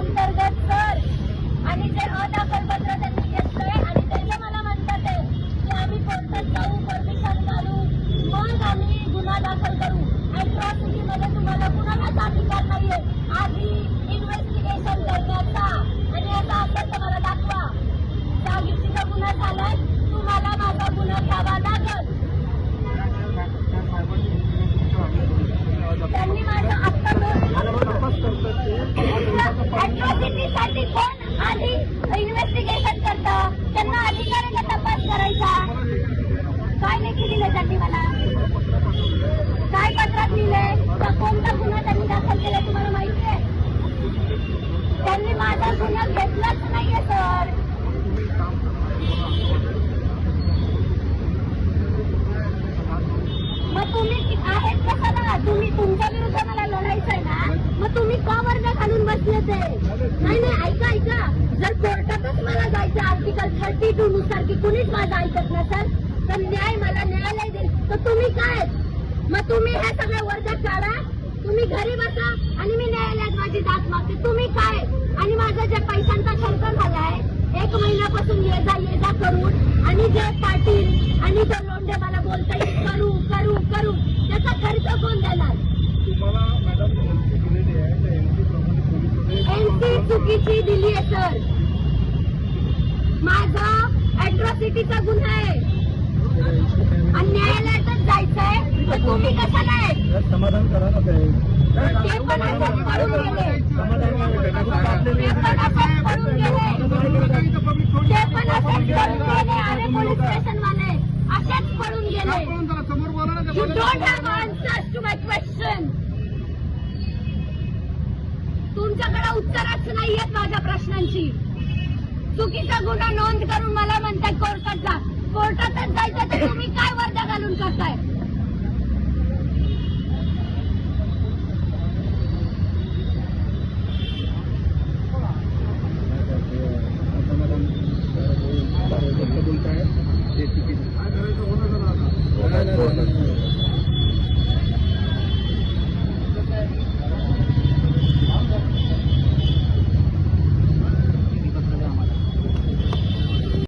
अंतर्गत सर आणि जे अदाखल पत्र त्यांनी घेतलंय आणि त्याचे मला म्हणतात आहे की आम्ही कोर्टात जाऊ, परमिशन काढू, मग आम्ही गुन्हा दाखल करू. अॅट्रॉसिटीमध्ये तुम्हाला कुणालाच अधिकार नाहीये आधी इन्व्हेस्टिगेशन करण्याचा. आणि याचा असेल तर मला दाखवा. जागीचा गुन्हा झालाय, तुम्हाला माझा गुन्हा घ्यावा लागल. त्यांनी माझा आत्ता अॅट्रॉसिटीसाठी कोण आधी इन्व्हेस्टिगेशन करतं? त्यांना अधिकार आहे का तपास करायचा? काय लेखी दिले त्यांनी मला? काय पत्रात लिहिले? कोणता गुन्हा त्यांनी दाखल केला तुम्हाला माहिती आहे? त्यांनी माझा गुन्हा घेतलाच नाहीये सर. मग तुम्ही आहेत कशाला? तुम्ही तुमच्या विरुद्ध मला लढायचंय ना, मग तुम्ही का वर्ग घालून बसले ते? नाही ऐका, जर कोर्टातच मला जायचं आर्टिकल 32 नुसार की कुणीच माझं ऐकत नसेल तर मला न्यायालय देईल, तर तुम्ही काय? मग तुम्ही हे सगळे वर्ग काढा, तुम्ही घरी बसा आणि मी न्यायालयात माझी दाद मागते. तुम्ही काय? आणि माझा जे पैशांचा खर्च झालाय 1 महिन्यापासून ये जा करून, आणि जे पाटील आणि जो लोंढे मला बोलताय करू त्याचा खर्च कोण देणार? एनसी चुकीची दिली आहे सर. माझा अॅट्रॉसिटीचा गुन्हा आहे आणि न्यायालयातच जायचंय, तर तुम्ही कशाला आहे? समाधान करा ना ते. ते पण असंच पडून गेले, अरे पोलीस स्टेशनवाले असेच पडून गेले. You don't have answers to my question. तुमच्याकडे उत्तरच नाहीयेत माझ्या प्रश्नांची. चुकीचा गुन्हा नोंद करून मला म्हणताय कोर्टात जा. कोर्टातच जायचं तर तुम्ही काय वर्ग घालून करताय? बोलताय